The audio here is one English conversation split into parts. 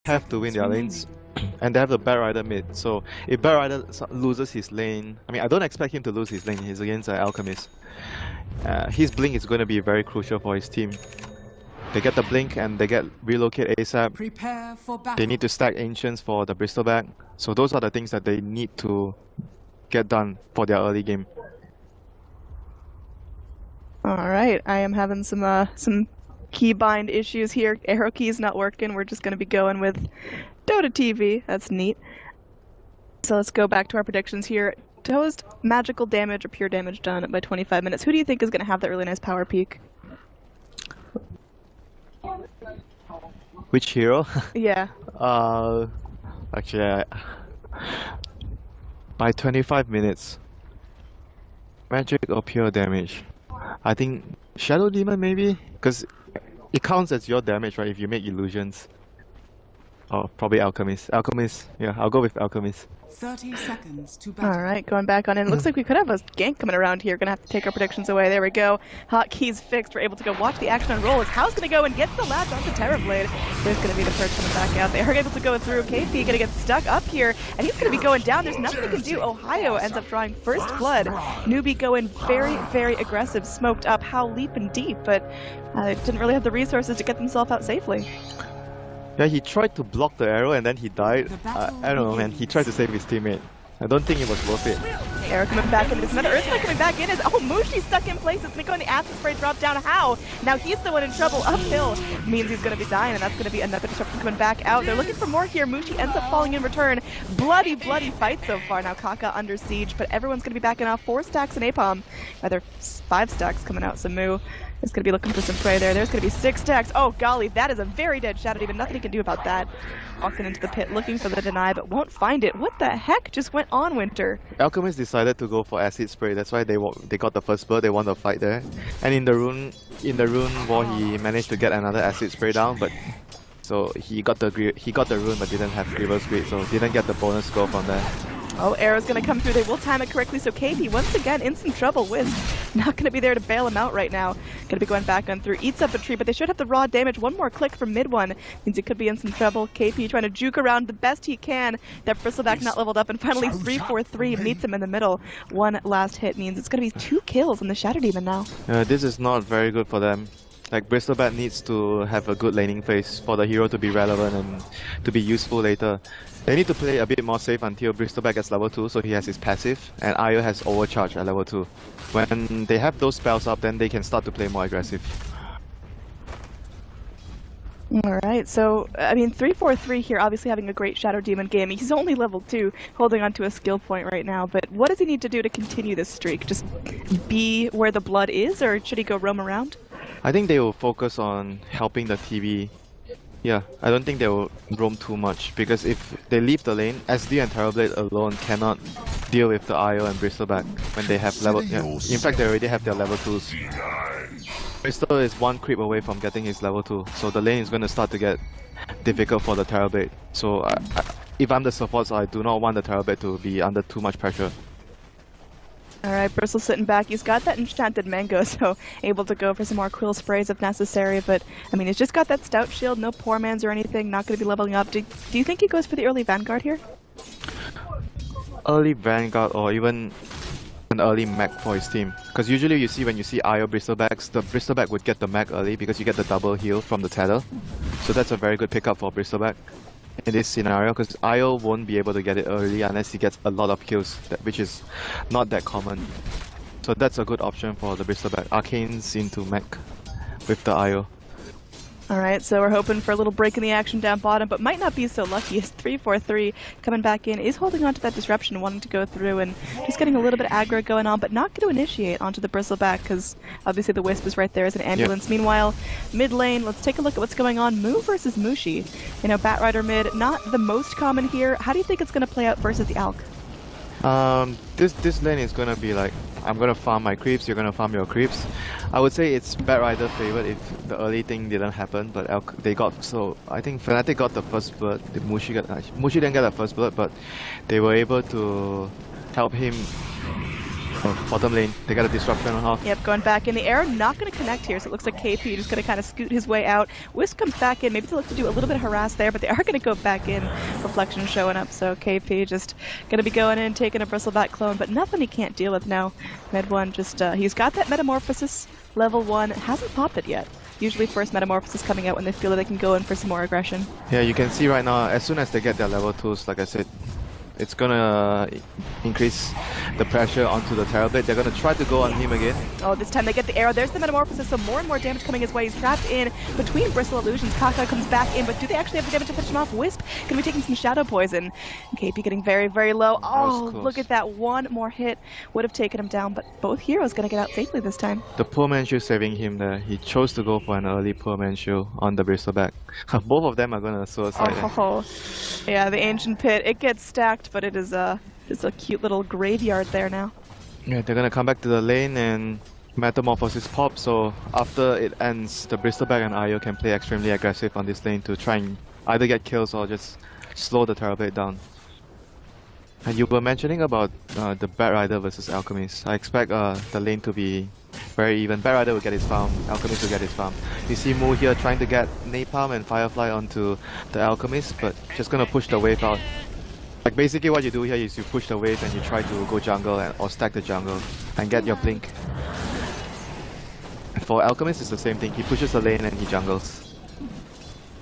have to win their lanes. And they have the Bat Rider mid, so if Bat Rider loses his lane, I mean, I don't expect him to lose his lane, he's against Alchemist. His blink is going to be very crucial for his team. They get the blink and they get relocate ASAP. Prepare for battle. They need to stack Ancients for the Bristleback. So those are the things that they need to get done for their early game. Alright, I am having some keybind issues here. Arrow keys not working. We're just going to be going with Dota TV. That's neat. So let's go back to our predictions here. Toast, magical damage or pure damage done by 25 minutes. Who do you think is going to have that really nice power peak? Which hero? Yeah. Actually, by 25 minutes. Magic or pure damage? I think Shadow Demon maybe? Because it counts as your damage, right, if you make illusions. Oh, probably Alchemist. Alchemist, yeah, I'll go with Alchemist. 30 seconds to battle. Alright, going back on in. Looks like we could have a gank coming around here. Gonna have to take our predictions away. There we go. Hotkeys fixed. We're able to go watch the action unroll as Hal's gonna go and get the latch onto Terrorblade. There's gonna be the perch coming back out. They are able to go through. KP gonna get stuck up here, and he's gonna be going down. There's nothing he can do. Ohio ends up drawing first blood. Newbee going very, very aggressive, smoked up. Hal leaping deep, but didn't really have the resources to get themselves out safely. Yeah, he tried to block the arrow and then he died. I don't know, man. He tried to save his teammate. I don't think it was worth it. Arrow coming back in. There's another Earthquake coming back in. Mushi stuck in place. It's Nico and the Acid Spray drop down. How? Now he's the one in trouble. Uphill means he's going to be dying, and that's going to be another disruption coming back out. They're looking for more here. Mushi ends up falling in return. Bloody, bloody fight so far. Now Kaka under siege, but everyone's going to be backing off. 4 stacks in Napalm. Rather, 5 stacks coming out. Samu is going to be looking for some prey there. There's going to be 6 stacks. Oh, golly, that is a very dead Shadow Demon. Nothing he can do about that. Walking into the pit looking for the deny, but won't find it. What the heck just went on, Winter? Alchemist decided to go for Acid Spray. That's why they got the first blood. They won the fight there. And in the rune war, he managed to get another Acid Spray down, but so he got the rune but didn't have Reverse Greed, so didn't get the bonus score from there. Oh, arrow's gonna come through. They will time it correctly, so KP once again in some trouble. Wisp not gonna be there to bail him out right now. Gonna be going back on through. Eats up a tree, but they should have the raw damage. One more click from mid one means he could be in some trouble. KP trying to juke around the best he can. That Bristleback not leveled up, and finally 3-4-3 meets him in the middle. One last hit means it's gonna be 2 kills on the Shadow Demon now. This is not very good for them. Like, Bristleback needs to have a good laning phase for the hero to be relevant and to be useful later. They need to play a bit more safe until Bristleback gets level 2, so he has his passive, and Io has overcharge at level 2. When they have those spells up, then they can start to play more aggressive. Alright, so, I mean, 3-4-3 here, obviously having a great Shadow Demon game. He's only level 2, holding on to a skill point right now, but what does he need to do to continue this streak? Just be where the blood is, or should he go roam around? I think they will focus on helping the TV. Yeah, I don't think they will roam too much, because if they leave the lane, SD and Terrorblade alone cannot deal with the IO and Bristleback when they have level... Yeah, in fact, they already have their level 2s. Bristol is 1 creep away from getting his level 2, so the lane is going to start to get difficult for the Terrorblade. So if I'm the support, I do not want the Terrorblade to be under too much pressure. Alright, Bristol sitting back. He's got that enchanted mango, so able to go for some more quill sprays if necessary, but I mean, he's just got that stout shield, no poor man's or anything, not going to be leveling up. Do you think he goes for the early Vanguard here? Early Vanguard or even an early mech for his team. Because usually you see when you see IO Bristlebacks, the Bristleback would get the mech early because you get the double heal from the tether. So that's a very good pickup for Bristleback in this scenario, because IO won't be able to get it early unless he gets a lot of kills, which is not that common. So that's a good option for the Bristleback. Arcanes into mech with the IO. Alright, so we're hoping for a little break in the action down bottom, but might not be so lucky as 3-4-3 coming back in, is holding on to that disruption, wanting to go through and just getting a little bit of aggro going on, but not going to initiate onto the Bristleback because obviously the Wisp is right there as an ambulance. Yep. Meanwhile, mid lane, let's take a look at what's going on. Mu versus Mushi. You know, Bat Rider mid, not the most common here. How do you think it's going to play out versus the Alk? This lane is gonna be like, I'm gonna farm my creeps, you're gonna farm your creeps. I would say it's Bat Rider favored if the early thing didn't happen, but they got, so I think Fnatic got the first blood. Mushi didn't get the first blood, but they were able to help him Oh, bottom lane, they got a disruption on half. Yep, going back in the air, not going to connect here, so it looks like KP just going to kind of scoot his way out. Wisp comes back in, maybe to look to do a little bit of harass there, but they are going to go back in. Reflection showing up, so KP just going to be going in, taking a Bristleback clone, but nothing he can't deal with now. Med 1 just, he's got that Metamorphosis, level 1, hasn't popped it yet. Usually first Metamorphosis coming out when they feel that they can go in for some more aggression. Yeah, you can see right now, as soon as they get their level 2s, like I said, it's gonna increase the pressure onto the Terrorblade. They're gonna try to go on him again. Oh, this time they get the arrow. There's the Metamorphosis, so more and more damage coming his way. He's trapped in between Bristle Illusions. Kaka comes back in, but do they actually have the damage to finish him off? Wisp gonna be taking some Shadow Poison. KP getting very, very low. Oh, look at that. One more hit would have taken him down, but both heroes gonna get out safely this time. The poor man shield saving him there. He chose to go for an early poor man shield on the Bristleback. Both of them are gonna suicide. Oh, yeah, the Ancient Pit. It gets stacked, but it is just a cute little graveyard there now. Yeah, they're gonna come back to the lane and Metamorphosis pop, so after it ends, the Bristleback and Io can play extremely aggressive on this lane to try and either get kills or just slow the Terrorblade down. And you were mentioning about the Batrider versus Alchemist. I expect the lane to be very even. Batrider will get his farm, Alchemist will get his farm. You see Mu here trying to get Napalm and Firefly onto the Alchemist, but just gonna push the wave out. Like basically what you do here is you push the wave and you try to go jungle or stack the jungle and get your blink. For Alchemist it's the same thing, he pushes the lane and he jungles.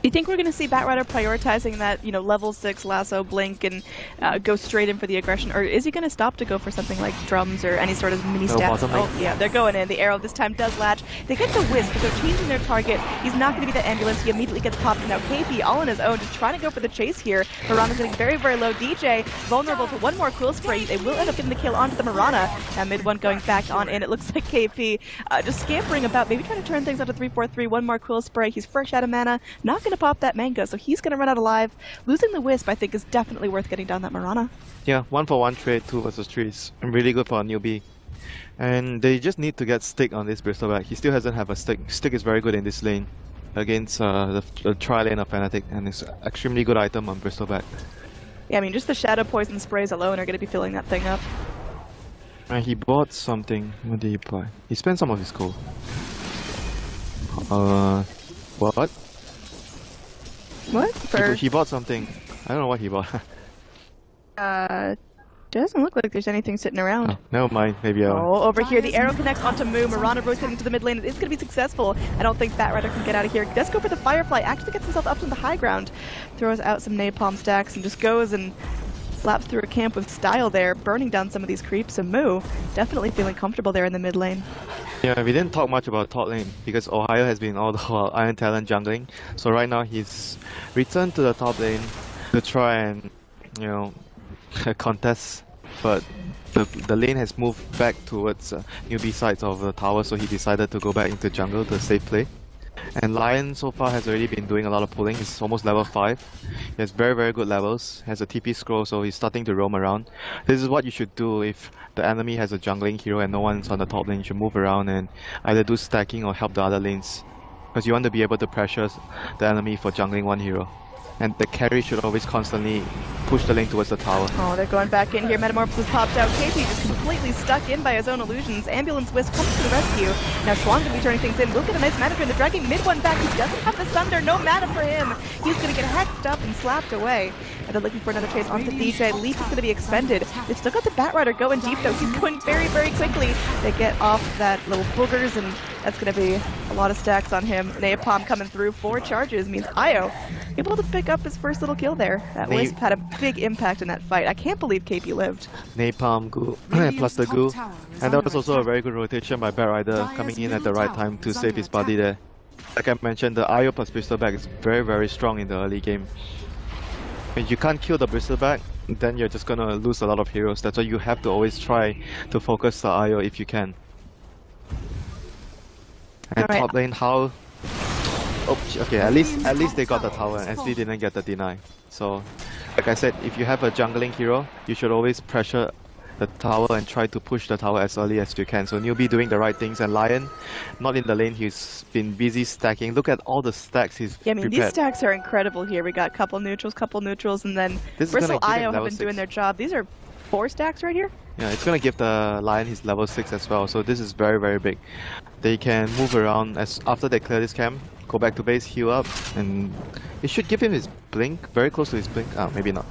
Do you think we're going to see Batrider prioritizing that, you know, level 6 lasso blink and go straight in for the aggression, or is he going to stop to go for something like drums or any sort of mini stats? Oh yeah, they're going in. The arrow this time does latch. They get the Wisp, but they're changing their target. He's not going to be that ambulance. He immediately gets popped. Now KP all on his own, just trying to go for the chase here. Mirana's getting very, very low. DJ vulnerable to one more Quill Spray. They will end up getting the kill onto the Mirana. Now mid one going back on in. It looks like KP just scampering about, maybe trying to turn things out to 3-4-3. One more Quill Spray. He's fresh out of mana. Not going to pop that mango, so he's going to run out alive. Losing the Wisp, I think, is definitely worth getting down that Mirana. Yeah, 1-for-1 trade, 2 versus 3 is really good for a newbie. And they just need to get Stick on this Bristleback. He still hasn't have a Stick. Stick is very good in this lane against the tri-lane of Fnatic, and it's an extremely good item on Bristleback. Yeah, I mean, just the Shadow Poison sprays alone are going to be filling that thing up. And he bought something. What did he buy? He spent some of his gold. What? What? For... He bought something. I don't know what he bought. Doesn't look like there's anything sitting around. Oh, never mind. Maybe I'll... Oh, over here, the arrow connects onto Mu. Mirana rotating to the mid lane. It's going to be successful. I don't think Batrider can get out of here. Does go for the Firefly. Actually gets himself up to the high ground. Throws out some napalm stacks and just goes and slaps through a camp with style there, burning down some of these creeps. And Mu definitely feeling comfortable there in the mid lane. Yeah, we didn't talk much about top lane because Ohio has been all the while Iron Talent jungling. So right now he's returned to the top lane to try and, you know, contest. But the lane has moved back towards newbie sides of the tower, so he decided to go back into jungle to save play. And Lion so far has already been doing a lot of pulling. He's almost level 5. He has very, very good levels. Has a TP scroll, so he's starting to roam around. This is what you should do if the enemy has a jungling hero and no one's on the top lane. You should move around and either do stacking or help the other lanes. Because you want to be able to pressure the enemy for jungling one hero. And the carry should always constantly push the lane towards the tower. Oh, they're going back in here. Metamorphosis popped out. KP just completely stuck in by his own illusions. Ambulance Wisp comes to the rescue. Now Schwan going to be turning things in. Will get a nice mana turn. They're dragging mid one back. He doesn't have the Sunder. No mana for him. He's going to get hacked up and slapped away. And they're looking for another chase onto DJ. Leap is going to be expended. They've still got the Batrider going deep, though. He's going very, very quickly. They get off that little boogers, and that's going to be a lot of stacks on him. Napalm coming through. 4 charges means Io able to pick up his first little kill there. That Wisp had a big impact in that fight. I can't believe KP lived. Napalm, goo, plus the goo. And that was also a very good rotation by Batrider coming in at the right time to save his body there. Like I mentioned, the Io plus Bristleback is very, very strong in the early game. If you can't kill the Bristleback, then you're just gonna lose a lot of heroes. That's why you have to always try to focus the Io if you can. And top lane, how... Oh, okay, at least they got the tower and SD didn't get the deny. So, like I said, if you have a jungling hero, you should always pressure the tower and try to push the tower as early as you can. So Newbee doing the right things, and Lion, not in the lane, he's been busy stacking. Look at all the stacks he's prepared. These stacks are incredible here. We got couple neutrals, and then Bristle Io have been doing their job. These are 4 stacks right here. Yeah, it's gonna give the Lion his level 6 as well, so this is very, very big. They can move around as after they clear this camp, go back to base, heal up, and it should give him his blink, very close to his blink. Ah, maybe not.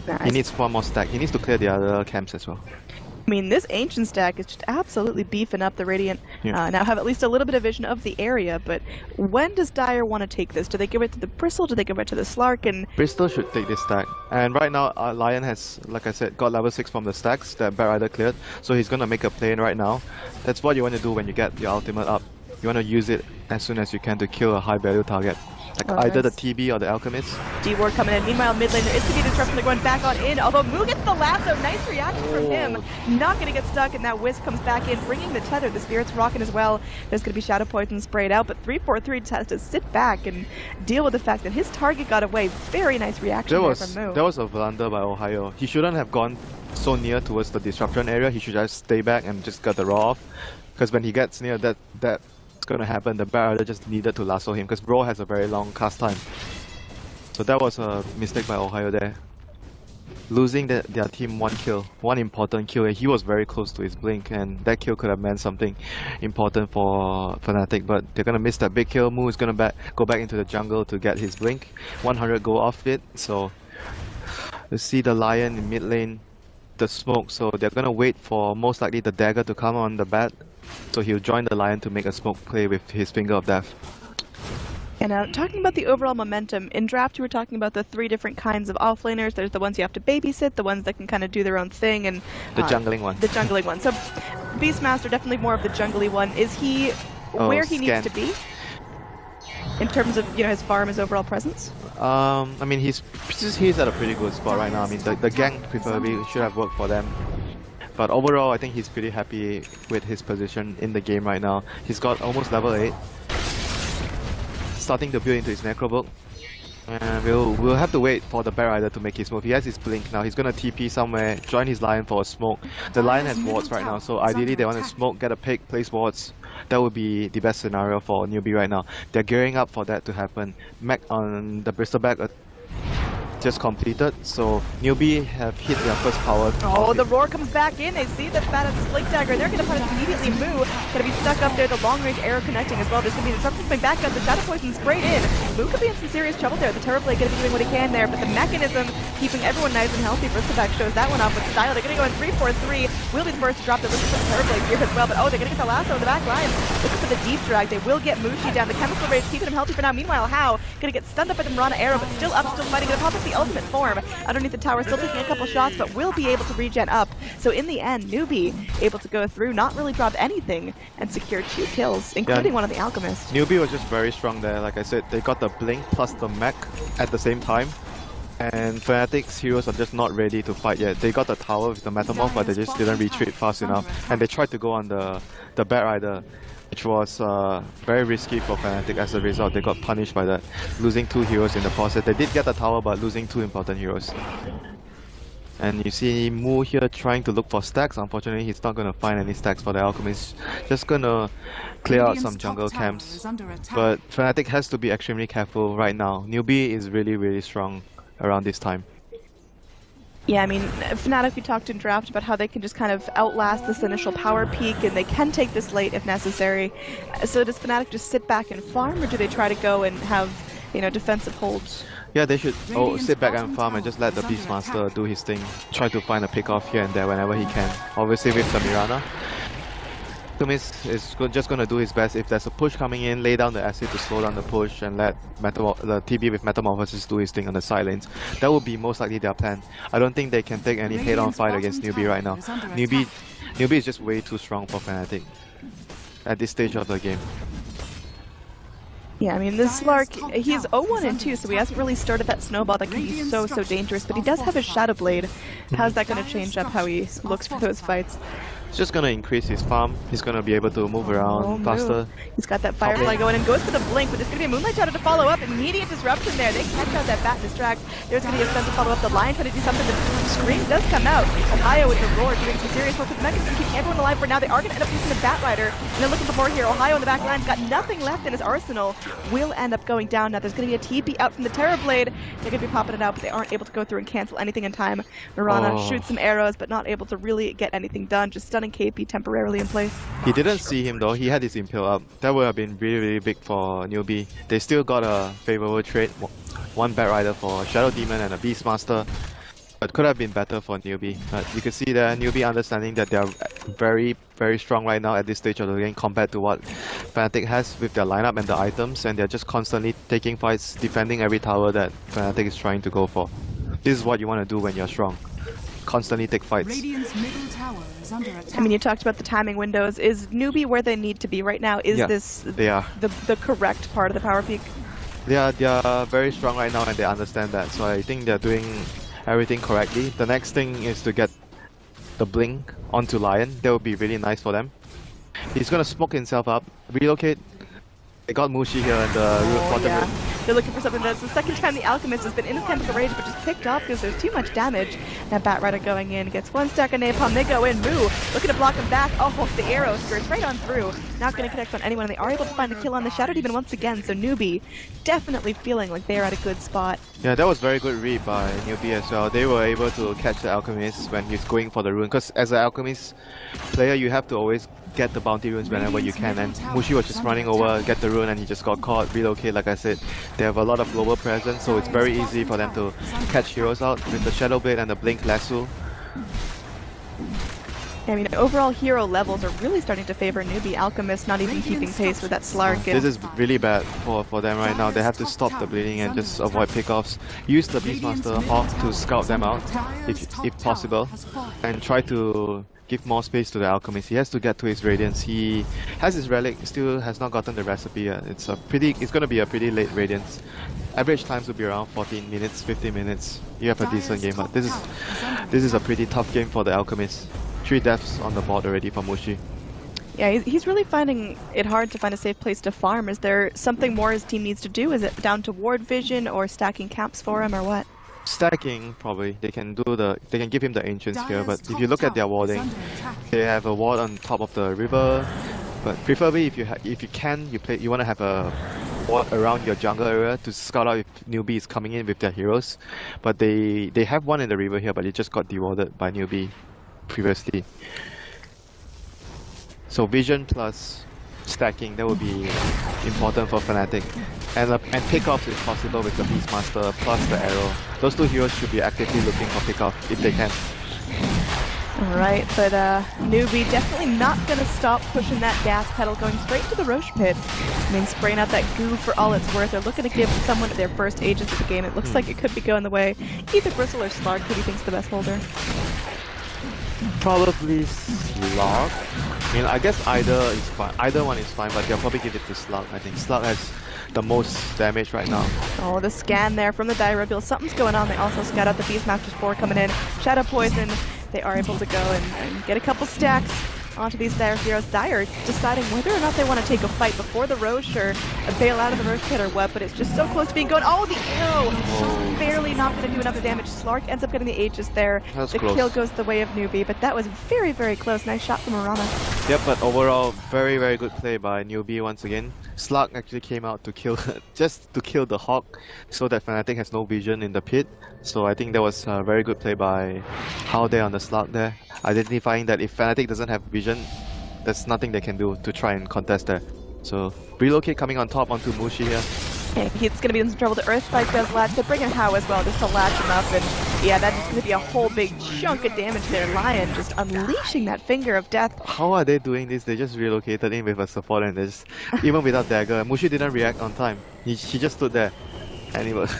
Nice. He needs one more stack. He needs to clear the other camps as well. I mean, this Ancient stack is just absolutely beefing up the Radiant. Yeah. Now have at least a little bit of vision of the area, but when does Dire want to take this? Do they give it to the Bristle? Do they give it to the Slark? And Bristol should take this stack. And right now, Lion has, like I said, got level 6 from the stacks that Bat Rider cleared. So he's gonna make a play in right now. That's what you want to do when you get your ultimate up. You want to use it as soon as you can to kill a high value target. Like either the TB or the Alchemist. D-Ward coming in. Meanwhile, mid laner is to be disrupted. They're going back on in. Although Moo gets the lasso. Nice reaction from him. Not going to get stuck. And that Wisp comes back in, bringing the tether. The Spirit's rocking as well. There's going to be Shadow Poison sprayed out. But 343 just has to sit back and deal with the fact that his target got away. Very nice reaction there from Moo. That was a blunder by Ohio. He shouldn't have gone so near towards the disruption area. He should just stay back and just get the raw off. Because when he gets near that's gonna happen, the Bat Rider just needed to lasso him because Bro has a very long cast time. So that was a mistake by Ohio there. Losing their team one important kill, and he was very close to his blink, and that kill could have meant something important for Fnatic, but they're gonna miss that big kill. Moo is gonna go back into the jungle to get his blink. 100 go off it, so you see the Lion in mid lane, the smoke, so they're gonna wait for most likely the dagger to come on the bat. So he'll join the Lion to make a smoke play with his Finger of Death. And talking about the overall momentum, in draft you were talking about the 3 different kinds of offlaners. There's the ones you have to babysit, the ones that can kind of do their own thing, and the jungling one. The jungling one. So Beastmaster, definitely more of the jungly one. Is he where he needs to be? In terms of, you know, his farm, his overall presence? I mean, he's at a pretty good spot right now. I mean, the gang preferably should have worked for them. But overall, I think he's pretty happy with his position in the game right now. He's got almost level 8. Starting to build into his Necro Book. And we'll have to wait for the Bat Rider to make his move. He has his blink now. He's gonna TP somewhere, join his Lion for a smoke. The Lion has wards right now, so ideally they want to smoke, get a pick, place wards. That would be the best scenario for Newbee right now. They're gearing up for that to happen. Mech on the Bristleback just completed, so Newbee have hit their first power. Oh, the roar comes back in. They see the Bat of the Blink Dagger. They're going to punish immediately. Moo going to be stuck up there. The long range arrow connecting as well. There's going to be disruption coming back up. The Shadow Poison sprayed in. Moo could be in some serious trouble there. The Terrorblade going to be doing what he can there, but the mechanism keeping everyone nice and healthy. Bristleback shows that one off with style. They're going to go in 3-4-3. Will be the first to drop the listen for the Terrorblade here as well, but oh, they're going to get the lasso in the back line. Looking for the deep drag. They will get Mushi down. The chemical rage keeping him healthy for now. Meanwhile, How going to get stunned up by the Mirana arrow, but still up, still fighting. Going to pop up the ultimate form underneath the tower, still taking a couple shots, but will be able to regen up. So in the end, Newbee able to go through, not really dropped anything, and secure 2 kills, including one of the Alchemists. Newbee was just very strong there. Like I said, they got the blink plus the mech at the same time. And Fnatic's heroes are just not ready to fight yet. They got the tower with the Metamorph, but they just didn't retreat fast enough. And they tried to go on the Bat Rider, which was very risky for Fnatic. As a result, they got punished by that, losing 2 heroes in the process. They did get the tower, but losing 2 important heroes. And you see Moo here trying to look for stacks. Unfortunately, he's not going to find any stacks for the Alchemist. Just going to clear out some jungle camps. But Fnatic has to be extremely careful right now. Newbee is really, really strong around this time. Yeah, I mean, Fnatic, we talked in draft about how they can just kind of outlast this initial power peak, and they can take this late if necessary. So does Fnatic just sit back and farm, or do they try to go and have, you know, defensive holds? Yeah, they should sit back and farm and just let the Beastmaster do his thing. Try to find a pick off here and there whenever he can. Obviously with the Mirana. Tumis is just going to do his best. If there's a push coming in, lay down the acid to slow down the push and let the TB with Metamorphosis do his thing on the side lanes. That would be most likely their plan. I don't think they can take any head-on fight against Newbee right now. Newbee is just way too strong for Fnatic at this stage of the game. Yeah, I mean, this Slark, he's 0-1-2, so he hasn't really started that snowball that can be so dangerous, but he does have his Shadow Blade. How's that going to change up how he looks for those fights? It's just gonna increase his farm. He's gonna be able to move around faster. He's got that Firefly going and goes for the blink, but there's going to be a Moonlight Shadow to follow up. Immediate disruption there. They catch out that Bat Distract. There's going to be a stun to follow up. The Lion trying to do something. The Scream does come out. Ohio with the Roar doing some serious work with the Mechas to keep everyone alive for now. They are going to end up using the Bat Rider, and they're looking for more here. Ohio in the back line's got nothing left in his arsenal. Will end up going down. Now there's going to be a TP out from the Terror Blade. They're going to be popping it out, but they aren't able to go through and cancel anything in time. Mirana shoots some arrows, but not able to really get anything done. Just stunning KP temporarily in place. He didn't see him though. He had his impale up. That would have been really, really big for Newbee. They still got a favorable trade. One Bat Rider for Shadow Demon and a Beastmaster. But could have been better for Newbee. But you can see there, Newbee understanding that they are very, very strong right now at this stage of the game compared to what Fnatic has with their lineup and the items, and they're just constantly taking fights, defending every tower that Fnatic is trying to go for. This is what you want to do when you're strong. Constantly take fights. Radiant's middle tower is under attack. I mean, you talked about the timing windows. Is Newbee where they need to be right now? Is this they are. the correct part of the power peak? They are very strong right now and they understand that. So I think they're doing everything correctly. The next thing is to get the blink onto Lion. That would be really nice for them. He's gonna smoke himself up, relocate. They got Mushi here in the bottom room. They're looking for something. That's the second time the Alchemist has been in the Chemical Rage, but just picked off because there's too much damage. That Bat Rider going in, gets one stack of Napalm. They go in, Moo, looking to block him back. Oh, the arrow skirts right on through. Not going to connect on anyone, and they are able to find the kill on the Shadow Demon once again. So Newbee definitely feeling like they're at a good spot. Yeah, that was very good read by Newbee as well. They were able to catch the Alchemist when he's going for the rune. Because as an Alchemist player, you have to always get the bounty runes whenever you can, and Mushi was just running over, get the rune, and he just got caught, relocate. Like I said, they have a lot of global presence, so it's very easy for them to catch heroes out with the Shadow Blade and the Blink Lasso. I mean, overall hero levels are really starting to favor Newbee. Alchemist not even keeping pace with that Slark. This is really bad for them right now. They have to stop the bleeding and just avoid pickoffs. Use the Beastmaster Hawk to scout them out, if possible, and try to give more space to the Alchemist. He has to get to his Radiance. He has his Relic, still has not gotten the recipe yet. It's gonna be a pretty late Radiance. Average times will be around 14 minutes, 15 minutes. You have a decent game, but this is a pretty tough game for the Alchemist. 3 deaths on the board already for Mushi. Yeah, he's really finding it hard to find a safe place to farm. Is there something more his team needs to do? Is it down to ward vision or stacking camps for him, or what? Stacking, probably. They can give him the Ancients here, but if you look at their warding, they have a ward on top of the river. But preferably, if you want to have a ward around your jungle area to scout out if Newbee is coming in with their heroes. But they have one in the river here, but it just got dewarded by Newbee previously. So vision plus stacking, that would be important for Fnatic. And pickoffs is possible with the Beastmaster plus the arrow. Those 2 heroes should be actively looking for pickoff if they can. Alright, but Newbee definitely not going to stop pushing that gas pedal, going straight to the Roche pit. I mean, spraying out that goo for all it's worth. They're looking to give someone their first agents of the game. It looks like it could be going the way. Either Bristle or Slark. Who do you think's the best holder? Probably Slug. I mean, I guess either is fine. Either one is fine, but they'll probably give it to Slug. I think Slug has the most damage right now. Oh, the scan there from the Dire Reveal. Something's going on. They also scout out the Beastmaster's 4 coming in. Shadow Poison. They are able to go and get a couple stacks onto these Dire heroes. Dire deciding whether or not they want to take a fight before the Roche or bail out of the Roche pit or what, but it's just so close to being going. Oh, the arrow! Just barely not going to do enough damage. Slark ends up getting the Aegis there. The kill goes the way of Newbee, but that was very, very close. Nice shot from Mirana. Yep, but overall, very, very good play by Newbee once again. Slug actually came out to kill, just to kill the Hawk, so that Fnatic has no vision in the pit. So I think that was a very good play by How there on the Slug there, identifying that if Fnatic doesn't have vision, there's nothing they can do to try and contest there. So relocate coming on top onto Mushi here. Okay, he's going to be in some trouble. The Earthstrike does latch. They bring in How as well, just to latch him up. And yeah, that's just going to be a whole big chunk of damage there. Lion just unleashing that finger of death. How are they doing this? They just relocated in with a support and they just, even without dagger, Mushi didn't react on time. He just stood there. And he was...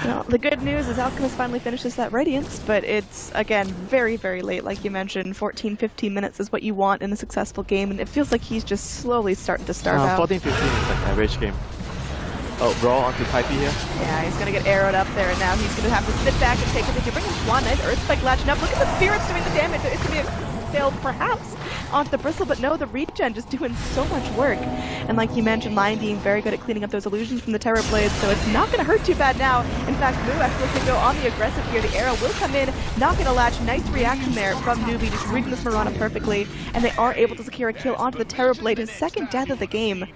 Well, the good news is Alchemist finally finishes that Radiance, but it's, again, very, very late, like you mentioned. 14-15 minutes is what you want in a successful game, and it feels like he's just slowly starting to starve out. 14-15 is like an average game. Oh, Raw onto Taipei here. Yeah, he's going to get arrowed up there, and now he's going to have to sit back and take it. If you bring in Swan, nice Earthspike latching up. Look at the spirits doing the damage. It's going to be failed perhaps onto the Bristle, but no, the regen just doing so much work. And like you mentioned, Lion being very good at cleaning up those illusions from the Terror Blades, so it's not going to hurt too bad now. In fact, Moo actually looks to go on the aggressive here. The arrow will come in, not going to latch. Nice reaction there from Newbee, just reading this Mirana perfectly, and they are able to secure a kill onto the Terror Blade, his second death of the game.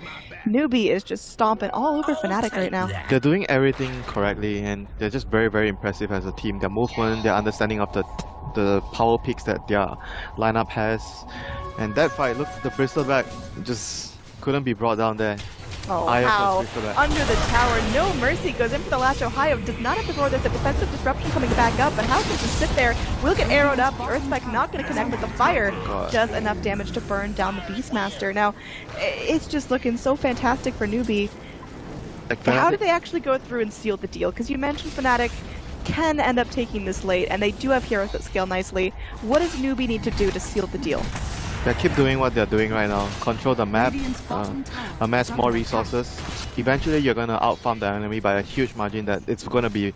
Newbee is just stomping all over Fnatic right now. They're doing everything correctly, and they're just very, very impressive as a team. Their movement, their understanding of the power peaks that their lineup has. And that fight, look, the Bristleback just couldn't be brought down there. Oh, Io how plus Bristleback. under the tower, no mercy, goes in for the latch. Ohio does not have to roar. There's a defensive disruption coming back up, but how can just sit there, will get arrowed up. The Earthspike not going to connect, but the fire does enough damage to burn down the Beastmaster. Now, it's just looking so fantastic for Newbee. Like But how Fnatic- did they actually go through and seal the deal? Because you mentioned Fnatic can end up taking this late, and they do have heroes that scale nicely. What does Newbee need to do to seal the deal? They keep doing what they're doing right now. Control the map, amass more resources. Eventually, you're gonna outfarm the enemy by a huge margin that it's gonna be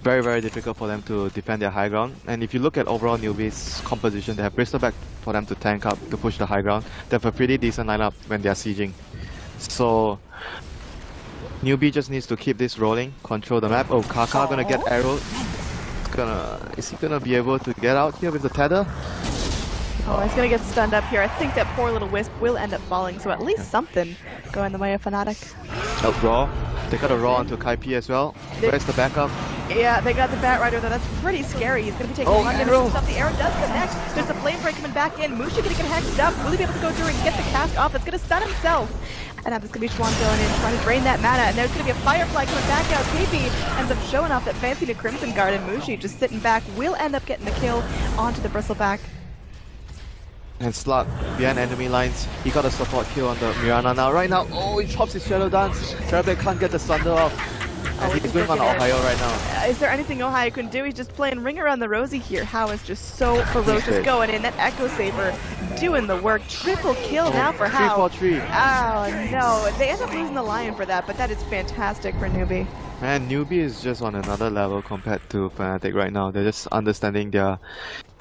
very, very difficult for them to defend their high ground. And if you look at overall Newbee's composition, they have Bristleback for them to tank up, to push the high ground. They have a pretty decent lineup when they are sieging. So, Newbee just needs to keep this rolling, control the map. Oh, Kaka gonna get arrowed. Is he gonna be able to get out here with the tether? Oh, he's gonna get stunned up here. I think that poor little Wisp will end up falling, so at least something going the way of Fnatic. Oh, Raw. They got a Raw onto Kai P as well. Where's the backup? Yeah, they got the Bat Rider though. That's pretty scary. He's gonna be taking Oh, one damage arrow. himself. The arrow does connect. There's the flame break coming back in. Mushi gonna get hexed up. Will he be able to go through and get the cast off? It's gonna stun himself. And now there's gonna be Schwan going in, trying to drain that mana. And there's gonna be a Firefly coming back out. KP ends up showing off that fancy new Crimson Guard, and Mushi just sitting back will end up getting the kill onto the Bristleback. And Slug behind enemy lines. He got a support kill on the Mirana now. Right now, oh, he chops his Shadow Dance. Terrorblade can't get the Sunder off. And he's going on Ohio right now. Is there anything Ohio can do? He's just playing Ring Around the Rosie here. How is just so ferocious going in. That Echo Saber doing the work. Triple kill now for How. 3-4-3. Oh no, they end up losing the Lion for that, but that is fantastic for Newbee. Man, Newbee is just on another level compared to Fnatic right now. They're just understanding their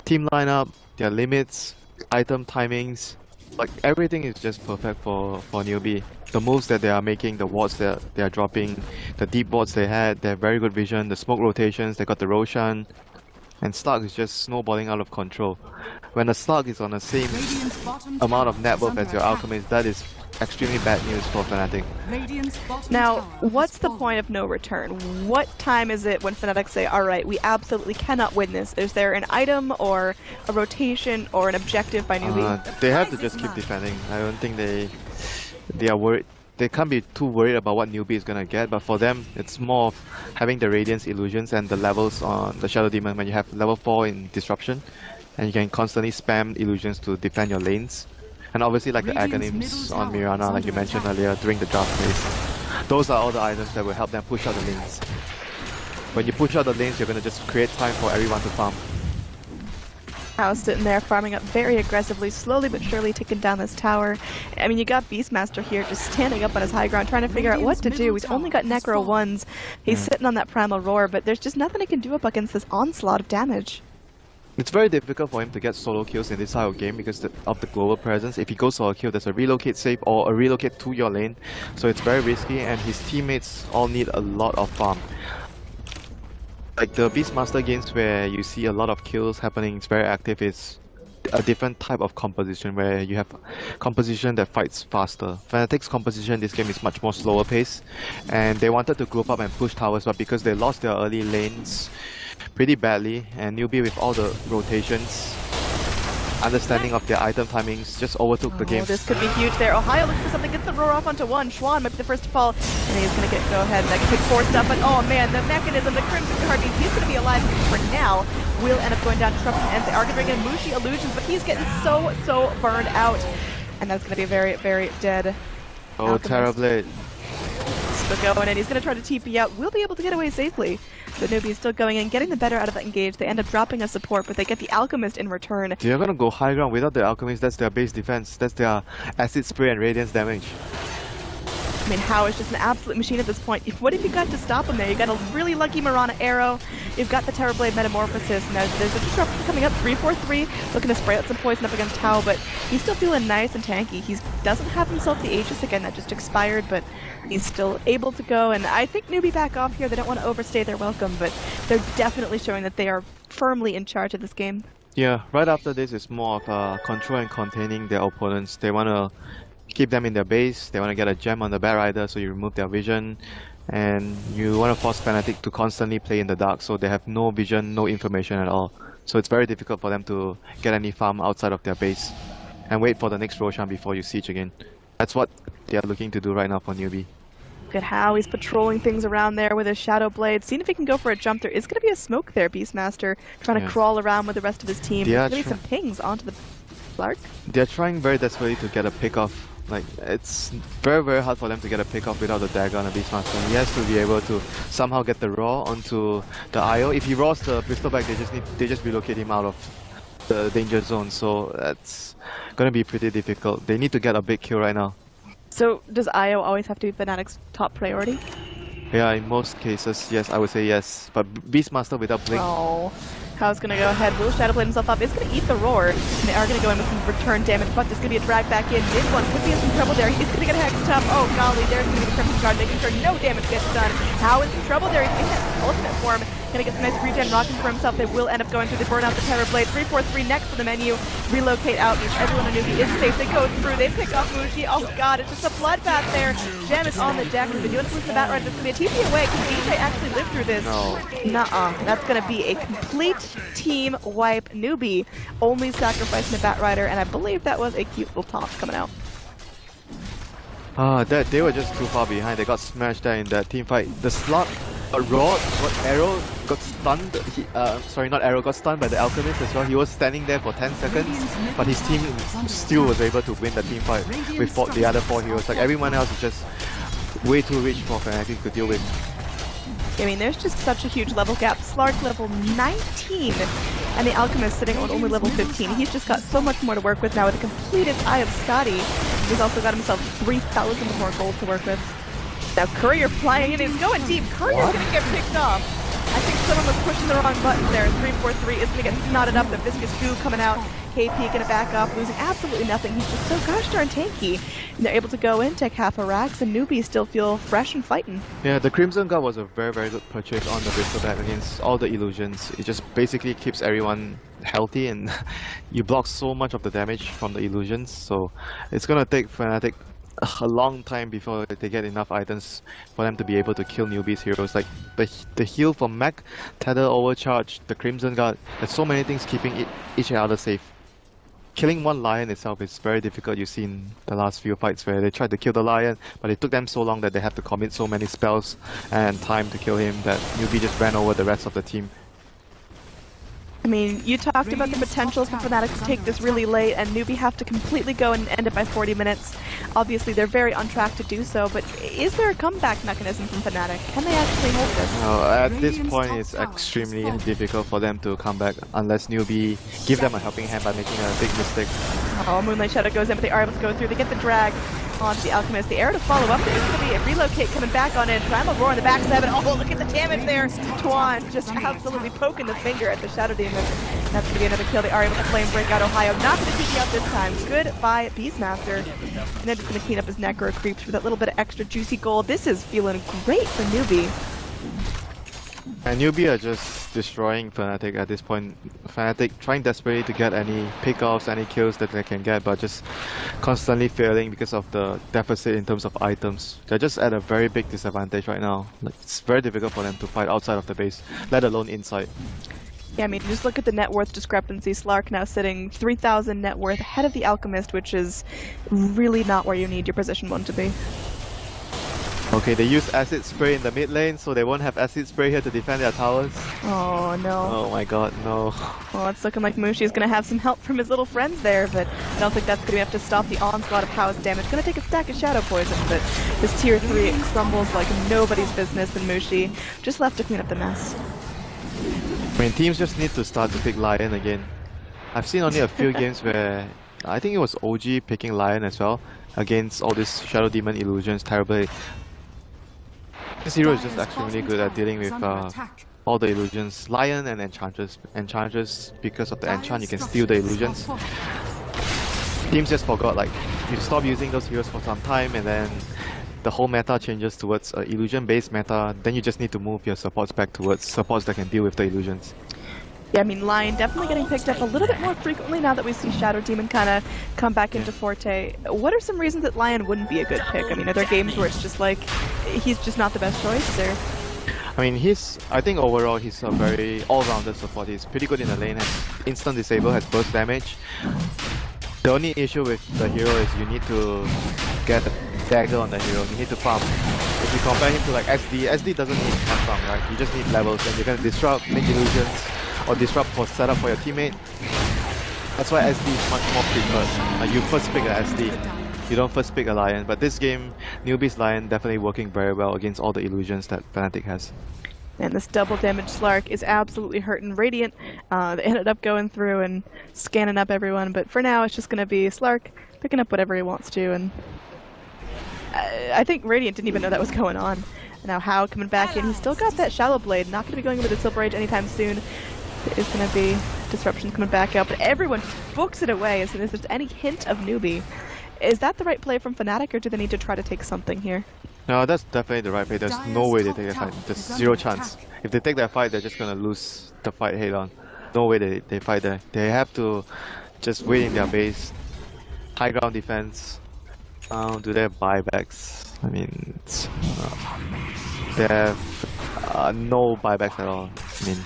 team lineup, their limits, item timings. Like, everything is just perfect for Newbee. The moves that they are making, the wards that they are dropping, the deep wards they had, they have very good vision, the smoke rotations, they got the Roshan, and Slug is just snowballing out of control. When a Slug is on the same amount of net worth as your Alchemist, that is extremely bad news for Fnatic. Now, what's the point of no return? What time is it when Fnatic say, alright, we absolutely cannot win this? Is there an item or a rotation or an objective by Newbee? They have to just keep defending. I don't think they are worried. They can't be too worried about what Newbee is gonna get, but for them, it's more of having the Radiance illusions and the levels on the Shadow Demon when you have level 4 in Disruption, and you can constantly spam illusions to defend your lanes. And obviously like the Aghanims on Mirana, like you mentioned earlier, during the draft phase. Those are all the items that will help them push out the lanes. When you push out the lanes, you're gonna just create time for everyone to farm. How sitting there farming up very aggressively, slowly but surely taking down this tower. I mean, you got Beastmaster here just standing up on his high ground, trying to figure out what to do. He's only got Necro 1s. He's sitting on that Primal Roar, but there's just nothing he can do up against this onslaught of damage. It's very difficult for him to get solo kills in this style of game because of the global presence. If he goes for a kill, there's a relocate save or a relocate to your lane. So it's very risky, and his teammates all need a lot of farm. Like the Beastmaster games where you see a lot of kills happening, it's very active. It's a different type of composition where you have composition that fights faster. Fnatic's composition this game is much more slower pace, and they wanted to group up and push towers, but because they lost their early lanes pretty badly, and Newbee with all the rotations, understanding of their item timings, just overtook the game. This could be huge there. Ohio looks for something, gets the roar off onto one. Schwan might be the first to fall, and he's going to go ahead and that could force up, but oh man, the mechanism, the Crimson Guard means he's going to be alive for now. Will end up going down Disruption, and they are going to bring in Mushi illusions, but he's getting so burned out, and that's going to be very, very dead. Oh, Terrorblade. Still going in, he's going to try to TP out, will be able to get away safely. So Newbee is still going in, getting the better out of that engage. They end up dropping a support, but they get the Alchemist in return. They're gonna go high ground without the Alchemist. That's their base defense. That's their acid spray and radiance damage. I mean, How is just an absolute machine at this point. What have you got to stop him there? You got a really lucky Mirana arrow. You've got the Terrorblade Metamorphosis. Now there's a disruption coming up, 3-4-3, looking to spray out some poison up against Tao, but he's still feeling nice and tanky. He doesn't have himself the Aegis again, that just expired, but he's still able to go. And I think Newbee back off here. They don't want to overstay their welcome, but they're definitely showing that they are firmly in charge of this game. Yeah, right after this is more of control and containing their opponents. They want to keep them in their base, they want to get a gem on the Bat Rider so you remove their vision, and you want to force Fnatic to constantly play in the dark so they have no vision, no information at all. So it's very difficult for them to get any farm outside of their base and wait for the next Roshan before you siege again. That's what they are looking to do right now for Newbee. Look at how he's patrolling things around there with his Shadow Blade, seeing if he can go for a jump. There is going to be a smoke there, Beastmaster, trying to crawl around with the rest of his team. There's going to be some pings onto the Slark. They're trying very desperately to get a pick off. Like, it's very, very hard for them to get a pick off without the dagger on the Beastmaster. He has to be able to somehow get the raw onto the IO. If he raws the Bristleback, they just relocate him out of the danger zone. So that's gonna be pretty difficult. They need to get a big kill right now. So does IO always have to be Fnatic's top priority? Yeah, in most cases, yes, I would say yes. But Beastmaster without Blink. Oh. How's gonna go ahead, will Shadow Blade himself up, it's gonna eat the roar, and they are gonna go in with some return damage, but there's gonna be a drag back in, mid one could be in some trouble there, he's gonna get hexed up, oh golly, there's gonna be the Crimson Guard, making sure no damage gets done. How is in trouble there, he's in his ultimate form, gonna get some nice regen rocking for himself, they will end up going through the burn out the Terrorblade, 3-4-3 next to the menu, relocate out, means everyone on Newbee is safe, they go through, they pick off Mushi, oh god, it's just a bloodbath there, Gem is on the deck, we've been doing this with the Bat Rider, there's gonna be a TP away, can DJ actually live through this? No. Nuh-uh, that's gonna be a complete team wipe. Newbee only sacrificing the Bat Rider, and I believe that was a cute little taunt coming out. They were just too far behind. They got smashed there in that team fight. The slot, Rod, Arrow got stunned. Sorry, not Arrow, got stunned by the Alchemist as well. He was standing there for 10 seconds, but his team still was able to win the team fight with the other 4 heroes. Like, everyone else is just way too rich for Fnatic to deal with. I mean, there's just such a huge level gap. Slark level 19, and the Alchemist sitting on only level 15. He's just got so much more to work with now with a completed Eye of Scotty. He's also got himself 3,000 more gold to work with. Now Courier flying in, he's going deep. Courier's gonna get picked off. I think someone was pushing the wrong button there. 3-4-3 is gonna get knotted up. The viscous goo coming out. KP gonna back up, losing absolutely nothing. He's just so gosh darn tanky. And they're able to go in, take half a racks, and Newbee still feel fresh and fighting. Yeah, the Crimson Guard was a very, very good purchase on the Bristleback against all the illusions. It just basically keeps everyone healthy, and you block so much of the damage from the illusions. So it's gonna take Fnatic a long time before they get enough items for them to be able to kill Newbee's heroes. Like the heal from Mech, Tether, Overcharge, the Crimson Guard. There's so many things keeping each other safe. Killing one Lion itself is very difficult. You've seen the last few fights where they tried to kill the Lion, but it took them so long that they had to commit so many spells and time to kill him that Newbee just ran over the rest of the team. I mean, you talked about the potential for Fnatic to take this really late, and Newbee have to completely go and end it by 40 minutes. Obviously, they're very on track to do so, but is there a comeback mechanism from Fnatic? Can they actually hold this? No, at this point, it's extremely difficult for them to come back unless Newbee give them a helping hand by making a big mistake. Oh, Moonlight Shadow goes in, but they are able to go through. They get the drag onto the Alchemist. The arrow to follow up. There's going to be a relocate coming back on in. Primal Roar on the back 7. Oh, look at the damage there. Tuan just absolutely poking the finger at the Shadow Demon. That's going to be another kill. They are able to flame break out Ohio. Not going to keep you out this time. Goodbye, Beastmaster. And they're just going to clean up his Necro creeps for that little bit of extra juicy gold. This is feeling great for Newbee. And Newbee are just destroying Fnatic at this point. Fnatic trying desperately to get any pickoffs, any kills that they can get, but just constantly failing because of the deficit in terms of items. They're just at a very big disadvantage right now. Like, it's very difficult for them to fight outside of the base, let alone inside. Yeah, I mean, just look at the net worth discrepancy. Slark now sitting 3,000 net worth ahead of the Alchemist, which is really not where you need your position 1 to be. Okay, they use Acid Spray in the mid lane, so they won't have Acid Spray here to defend their towers. Oh, no. Oh my god, no. Well, it's looking like Mushi's going to have some help from his little friends there, but I don't think that's going to be enough to stop the onslaught of Pow's damage. Going to take a stack of Shadow Poison, but this tier 3 crumbles like nobody's business, and Mushi just left to clean up the mess. I mean, teams just need to start to pick Lion again. I've seen only a few games where I think it was OG picking Lion as well, against all these Shadow Demon illusions, Terrorblade. This hero is just Dire's actually really bottom good at tower dealing is with under attack. all the illusions. Lion and Enchantress. Enchantress, because of the Dire's enchant, you can steal the structures illusions. are fortified. Teams just forgot, like, you stop using those heroes for some time and then the whole meta changes towards an illusion-based meta, then you just need to move your supports back towards supports that can deal with the illusions. Yeah, I mean, Lion definitely getting picked up a little bit more frequently now that we see Shadow Demon kind of come back into Forte. What are some reasons that Lion wouldn't be a good pick? I mean, are there games where it's just like, he's just not the best choice, or? I mean, I think overall he's a very all-rounded support. He's pretty good in the lane, has instant disable, has burst damage. The only issue with the hero is you need to get a dagger on the hero, you need to farm. If you compare him to like SD doesn't need much farm, right? You just need levels and you can disrupt, make illusions, or disrupt for setup for your teammate. That's why SD is much more preferred. You first pick a SD, you don't first pick a Lion. But this game, Newbee's Lion definitely working very well against all the illusions that Fnatic has. And this double damage Slark is absolutely hurting Radiant. They ended up going through and scanning up everyone, but for now it's just going to be Slark picking up whatever he wants to. And I think Radiant didn't even know that was going on. Now How coming back in, he's still got that Shallow Blade, not going to be going over the Silver Age anytime soon. It's going to be Disruption coming back out, but everyone books it away as soon as there's any hint of Newbee. Is that the right play from Fnatic, or do they need to try to take something here? No, that's definitely the right play. There's no way they take that fight. There's zero chance. If they take that fight, they're just gonna lose the fight head on. No way they fight there. They have to just wait in their base, high ground defense. Do they have buybacks? I mean, they have no buybacks at all. I mean,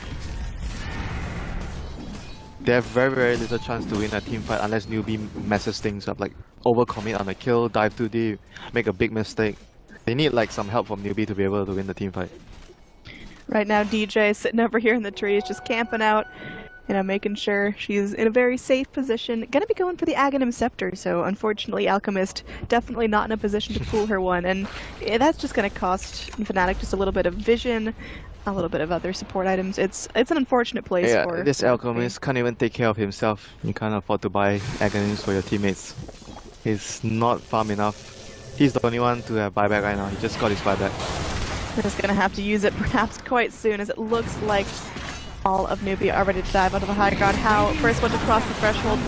they have very little chance to win a team fight unless Newbee messes things up, like overcommit on a kill, dive too deep, make a big mistake. They need like some help from Newbee to be able to win the team fight. Right now DJ is sitting over here in the trees just camping out, you know, making sure she's in a very safe position. Gonna be going for the Aghanim Scepter, so unfortunately Alchemist definitely not in a position to pull her one, and that's just gonna cost Fnatic just a little bit of vision, a little bit of other support items. It's an unfortunate place for... this Alchemist can't even take care of himself. You can't afford to buy Aghanims for your teammates. He's not farm enough. He's the only one to have buyback right now. He just got his buyback. We're just gonna have to use it perhaps quite soon, as it looks like all of Newbee are ready to dive onto the high ground. How first one to cross the threshold,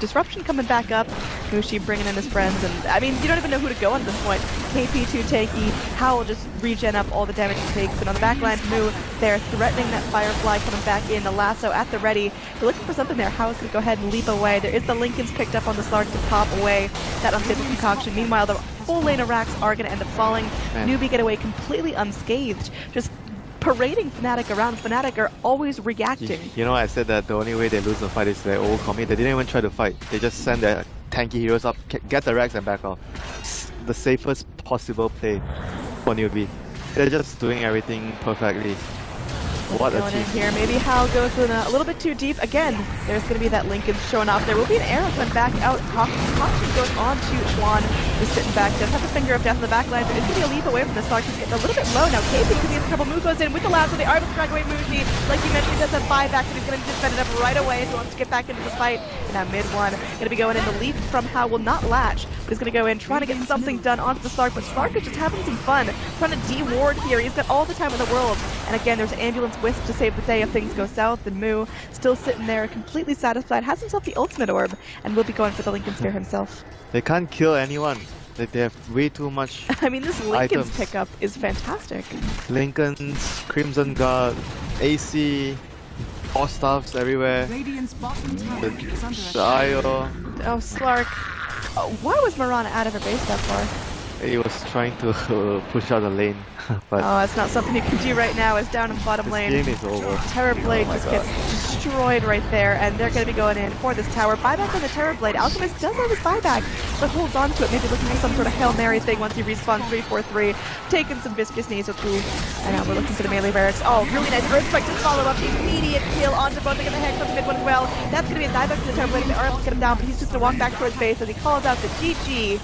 Disruption coming back up, Mushi bringing in his friends, and I mean, you don't even know who to go on at this point. KP too tanky, How will just regen up all the damage he takes, and on the backline, Moo, they're threatening that Firefly coming back in, the lasso at the ready. They're looking for something there. How is going to go ahead and leap away. There is the Lincolns picked up on the Slark to pop away that unstable concoction. Meanwhile, the full lane of racks are going to end up falling. Man. Newbee get away completely unscathed, just parading Fnatic around. Fnatic are always reacting. You know, I said that the only way they lose the fight is they overcommit. They didn't even try to fight. They just send their tanky heroes up, get the racks and back off. The safest possible play for Newbee. They're just doing everything perfectly. What a Going in team. here, maybe Hal goes in a little bit too deep. Again, there's going to be that Lincoln showing off. There will be an arrow sent back out. Caution goes on to Juan, who's sitting back. Does have the finger of death in the back line. There is going to be a leap away from the Slark. He's getting a little bit low now. KP could be in trouble. Moo goes in with the lasso. They are able to drag away Mushi. Like you mentioned, he does have buyback, but he's going to defend it up right away if he wants to get back into the fight. Now mid one, going to be going in. The leap from Hal will not latch, but he's going to go in, trying to get something done onto the Slark. But Slark is just having some fun, trying to de-ward here. He's got all the time in the world. And again, there's an ambulance wisp to save the day if things go south, and Moo still sitting there completely satisfied, has himself the ultimate orb, and will be going for the Lincoln Sphere himself. They can't kill anyone. They have way too much I mean, this Lincoln's items. pickup is fantastic. Lincolns, Crimson Guard, AC, all stuffs everywhere. Radiant's bottom tower is under The attack. IO. Oh, Slark. Why was Mirana out of her base that far? He was trying to push out the lane, but Oh, that's not something you can do right now. It's down in the bottom this lane. game is over. Terrorblade Oh my just God. gets destroyed right there, and they're going to be going in for this tower. Buyback on the Terrorblade. Alchemist does have his buyback, but holds on to it, maybe looking for some sort of Hail Mary thing once he respawns 3-4-3. Taking some viscous knees with Blue. And now we're looking for the melee barracks. Oh, really nice Earthquake to follow up. Immediate kill onto both. They get the hex on the mid one as well. That's going to be a dive back to the Terrorblade. They are able to get him down, but he's just going to walk back towards base as he calls out the GG.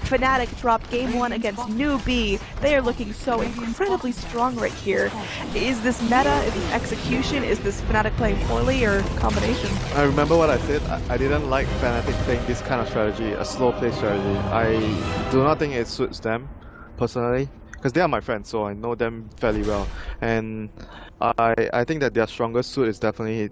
Fnatic dropped game 1 against Newbee. They are looking so incredibly strong right here. Is this meta? Is this execution? Is this Fnatic playing poorly, or combination? I remember what I said. I didn't like Fnatic playing this kind of strategy, a slow play strategy. I do not think it suits them, personally, because they are my friends, so I know them fairly well. And I think that their strongest suit is definitely